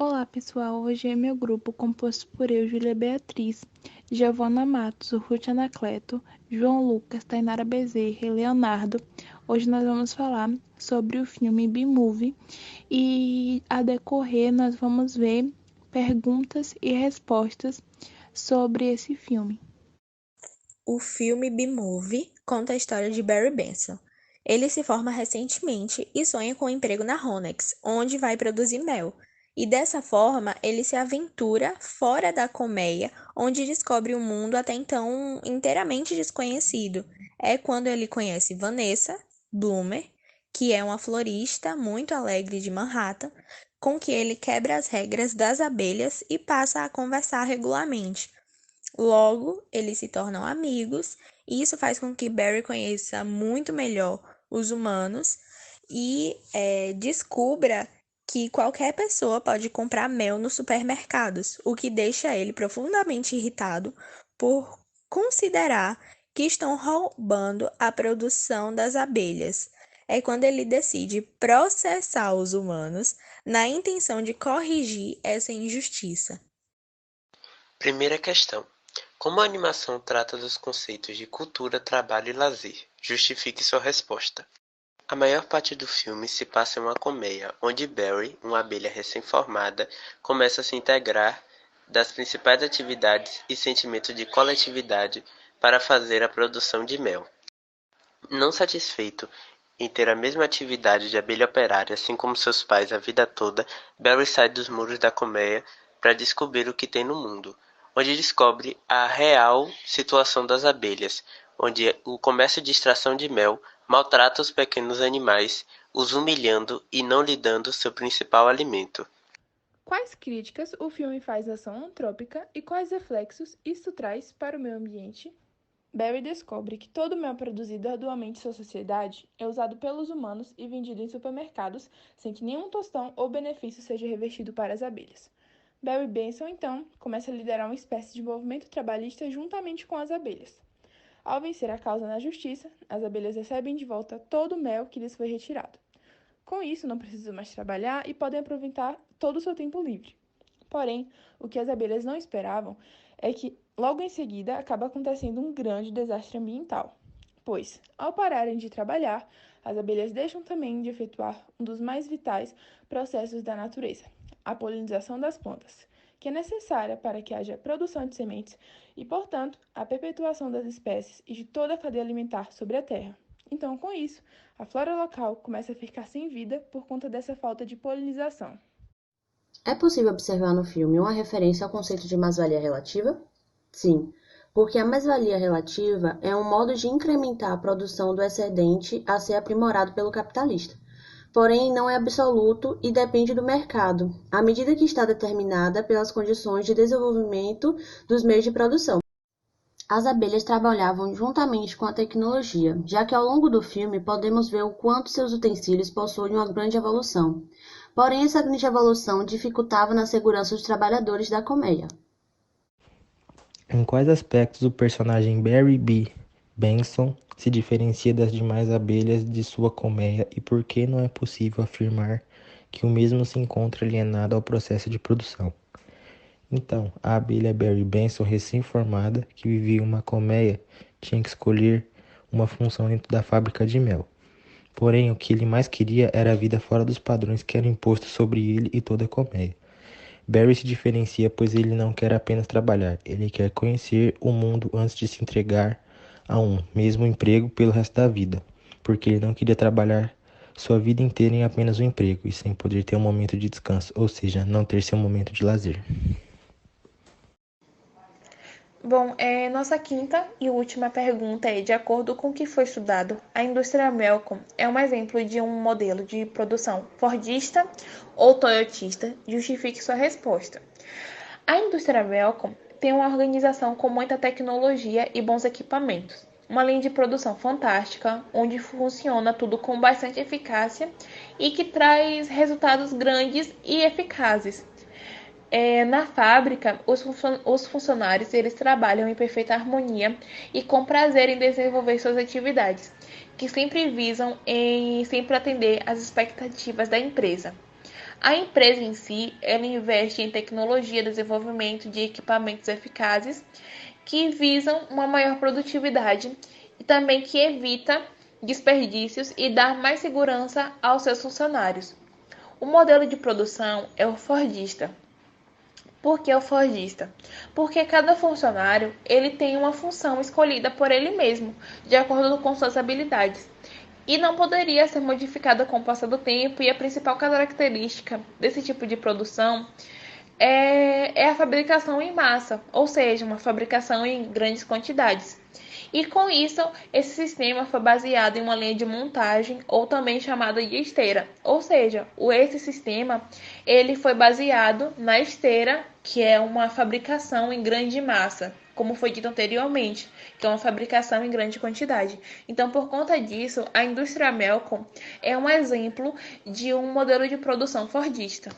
Olá, pessoal. Hoje é meu grupo composto por eu, Júlia Beatriz, Giovana Matos, Ruth Anacleto, João Lucas, Tainara Bezerra e Leonardo. Hoje nós vamos falar sobre o filme B-Movie e a decorrer nós vamos ver perguntas e respostas sobre esse filme. O filme B-Movie conta a história de Barry Benson. Ele se forma recentemente e sonha com um emprego na Ronex, onde vai produzir mel. E dessa forma, ele se aventura fora da colmeia, onde descobre um mundo até então inteiramente desconhecido. É quando ele conhece Vanessa Bloomer, que é uma florista muito alegre de Manhattan, com que ele quebra as regras das abelhas e passa a conversar regularmente. Logo, eles se tornam amigos, e isso faz com que Barry conheça muito melhor os humanos e descubra que qualquer pessoa pode comprar mel nos supermercados, o que deixa ele profundamente irritado por considerar que estão roubando a produção das abelhas. É quando ele decide processar os humanos na intenção de corrigir essa injustiça. Primeira questão: como a animação trata dos conceitos de cultura, trabalho e lazer? Justifique sua resposta. A maior parte do filme se passa em uma colmeia, onde Barry, uma abelha recém-formada, começa a se integrar das principais atividades e sentimento de coletividade para fazer a produção de mel. Não satisfeito em ter a mesma atividade de abelha operária, assim como seus pais a vida toda, Barry sai dos muros da colmeia para descobrir o que tem no mundo, onde descobre a real situação das abelhas, onde o comércio de extração de mel maltrata os pequenos animais, os humilhando e não lhe dando seu principal alimento. Quais críticas o filme faz à ação antrópica e quais reflexos isto traz para o meio ambiente? Barry descobre que todo o mel produzido arduamente em sua sociedade é usado pelos humanos e vendido em supermercados sem que nenhum tostão ou benefício seja revertido para as abelhas. Barry Benson, então, começa a liderar uma espécie de movimento trabalhista juntamente com as abelhas. Ao vencer a causa na justiça, as abelhas recebem de volta todo o mel que lhes foi retirado. Com isso, não precisam mais trabalhar e podem aproveitar todo o seu tempo livre. Porém, o que as abelhas não esperavam é que, logo em seguida, acaba acontecendo um grande desastre ambiental, pois, ao pararem de trabalhar, as abelhas deixam também de efetuar um dos mais vitais processos da natureza, a polinização das plantas, que é necessária para que haja produção de sementes e, portanto, a perpetuação das espécies e de toda a cadeia alimentar sobre a Terra. Então, com isso, a flora local começa a ficar sem vida por conta dessa falta de polinização. É possível observar no filme uma referência ao conceito de mais-valia relativa? Sim, porque a mais-valia relativa é um modo de incrementar a produção do excedente a ser aprimorado pelo capitalista. Porém, não é absoluto e depende do mercado, à medida que está determinada pelas condições de desenvolvimento dos meios de produção. As abelhas trabalhavam juntamente com a tecnologia, já que ao longo do filme podemos ver o quanto seus utensílios possuem uma grande evolução. Porém, essa grande evolução dificultava na segurança dos trabalhadores da colmeia. Em quais aspectos o personagem Barry B. Benson se diferencia das demais abelhas de sua colmeia e por que não é possível afirmar que o mesmo se encontra alienado ao processo de produção? Então, a abelha Barry Benson, recém-formada, que vivia em uma colmeia, tinha que escolher uma função dentro da fábrica de mel. Porém, o que ele mais queria era a vida fora dos padrões que eram impostos sobre ele e toda a colmeia. Barry se diferencia pois ele não quer apenas trabalhar, ele quer conhecer o mundo antes de se entregar a um mesmo emprego pelo resto da vida, porque ele não queria trabalhar sua vida inteira em apenas um emprego e sem poder ter um momento de descanso, ou seja, não ter seu momento de lazer. Bom, nossa quinta e última pergunta é: de acordo com o que foi estudado, a indústria Melcom é um exemplo de um modelo de produção fordista ou toyotista? Justifique sua resposta. A indústria Melcom tem uma organização com muita tecnologia e bons equipamentos, uma linha de produção fantástica, onde funciona tudo com bastante eficácia e que traz resultados grandes e eficazes. Na fábrica, os funcionários eles trabalham em perfeita harmonia e com prazer em desenvolver suas atividades, que sempre visam em sempre atender às expectativas da empresa. A empresa em si, ela investe em tecnologia, desenvolvimento de equipamentos eficazes que visam uma maior produtividade e também que evita desperdícios e dar mais segurança aos seus funcionários. O modelo de produção é o fordista. Por que o fordista? Porque cada funcionário ele tem uma função escolhida por ele mesmo, de acordo com suas habilidades, e não poderia ser modificada com o passar do tempo, e a principal característica desse tipo de produção é a fabricação em massa, ou seja, uma fabricação em grandes quantidades. E com isso, esse sistema foi baseado em uma linha de montagem, ou também chamada de esteira. Ou seja, esse sistema ele foi baseado na esteira, que é uma fabricação em grande massa, como foi dito anteriormente, que é uma fabricação em grande quantidade. Então, por conta disso, a indústria Melcon é um exemplo de um modelo de produção fordista.